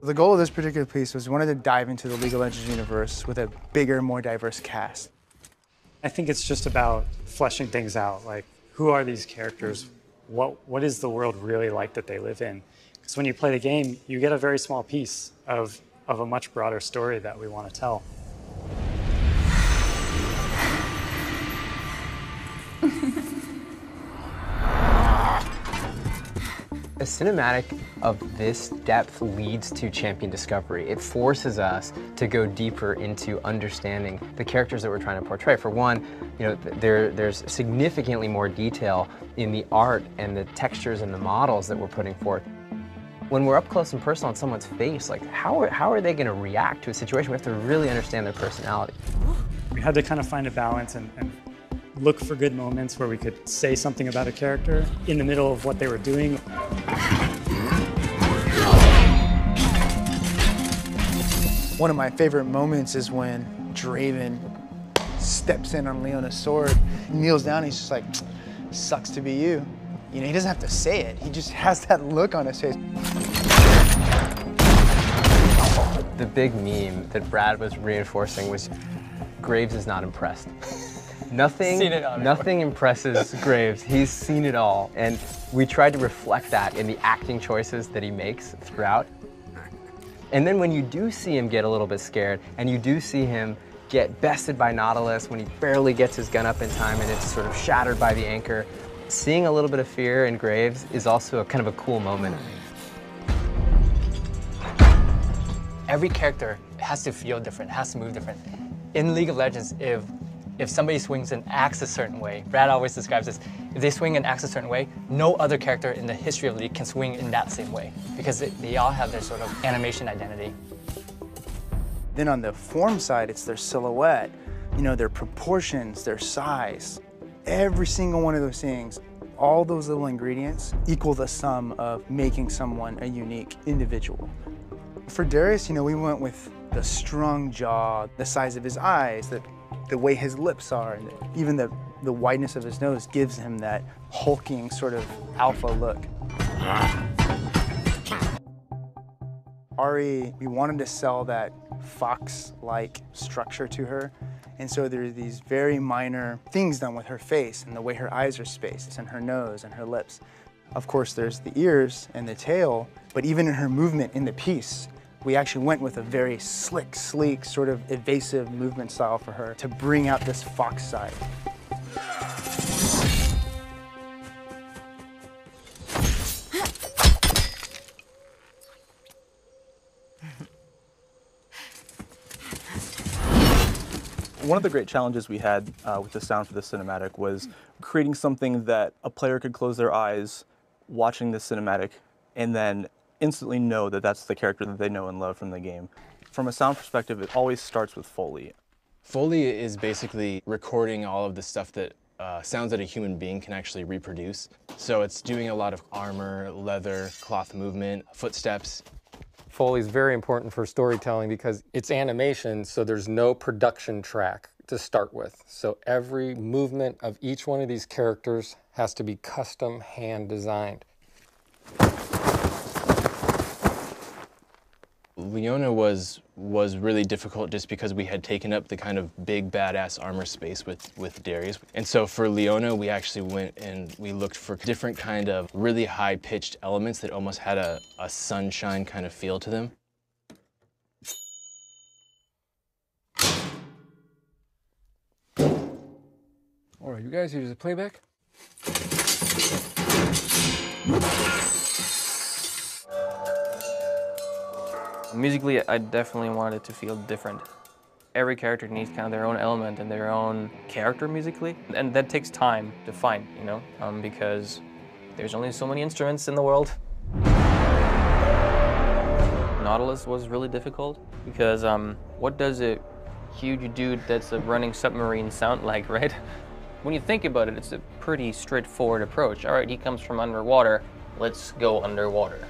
The goal of this particular piece was we wanted to dive into the League of Legends universe with a bigger, more diverse cast. I think it's just about fleshing things out. Like, who are these characters? What is the world really like that they live in? Because when you play the game, you get a very small piece of a much broader story that we want to tell. A cinematic of this depth leads to champion discovery. It forces us to go deeper into understanding the characters that we're trying to portray. For one, there's significantly more detail in the art and the textures and the models that we're putting forth. When we're up close and personal on someone's face, like how are they going to react to a situation? We have to really understand their personality. We had to kind of find a balance and look for good moments where we could say something about a character in the middle of what they were doing. One of my favorite moments is when Draven steps in on Leona's sword, kneels down, he's just like, sucks to be you. You know, he doesn't have to say it, he just has that look on his face. The big meme that Brad was reinforcing was, Graves is not impressed. Nothing impresses Graves. He's seen it all. And we tried to reflect that in the acting choices that he makes throughout. And then when you do see him get a little bit scared, and you do see him get bested by Nautilus when he barely gets his gun up in time and it's sort of shattered by the anchor, seeing a little bit of fear in Graves is also kind of a cool moment. Every character has to feel different, has to move different. In League of Legends, if somebody swings and acts a certain way, Brad always describes this, if they swing and act a certain way, no other character in the history of the League can swing in that same way, because they all have their sort of animation identity. Then on the form side, it's their silhouette, you know, their proportions, their size. Every single one of those things, all those little ingredients equal the sum of making someone a unique individual. For Darius, you know, we went with the strong jaw, the size of his eyes, the way his lips are, and even the wideness of his nose gives him that hulking sort of alpha look. Ari, we wanted to sell that fox-like structure to her, and so there are these very minor things done with her face and the way her eyes are spaced, and her nose and her lips. Of course, there's the ears and the tail, but even in her movement in the piece, we actually went with a very slick, sleek, sort of evasive movement style for her to bring out this fox side. One of the great challenges we had with the sound for the cinematic was creating something that a player could close their eyes watching the cinematic and then instantly know that that's the character that they know and love from the game. From a sound perspective, it always starts with Foley. Foley is basically recording all of the stuff that sounds that a human being can actually reproduce. So it's doing a lot of armor, leather, cloth movement, footsteps. Foley is very important for storytelling because it's animation, so there's no production track to start with. So every movement of each one of these characters has to be custom hand designed. Leona was really difficult just because we had taken up the kind of big badass armor space with Darius. And so for Leona, we actually went and we looked for different kind of really high-pitched elements that almost had a sunshine kind of feel to them. All right, you guys use the playback? Musically, I definitely wanted it to feel different. Every character needs kind of their own element and their own character musically, and that takes time to find, you know, because there's only so many instruments in the world. Nautilus was really difficult because what does a huge dude that's a running submarine sound like, right? When you think about it, it's a pretty straightforward approach. All right, he comes from underwater, let's go underwater.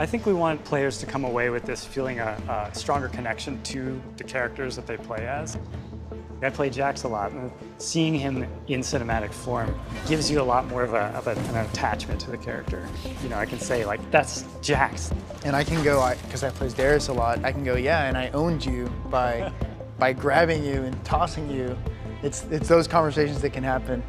I think we want players to come away with this feeling a stronger connection to the characters that they play as. I play Jax a lot, and seeing him in cinematic form gives you a lot more of an attachment to the character. You know, I can say, like, that's Jax. And I can go, because I play Darius a lot, I can go, yeah, and I owned you by grabbing you and tossing you. It's those conversations that can happen.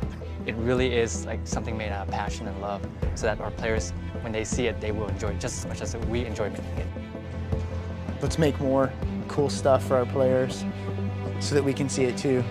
It really is like something made out of passion and love, so that our players, when they see it, they will enjoy it just as much as we enjoy making it. Let's make more cool stuff for our players so that we can see it too.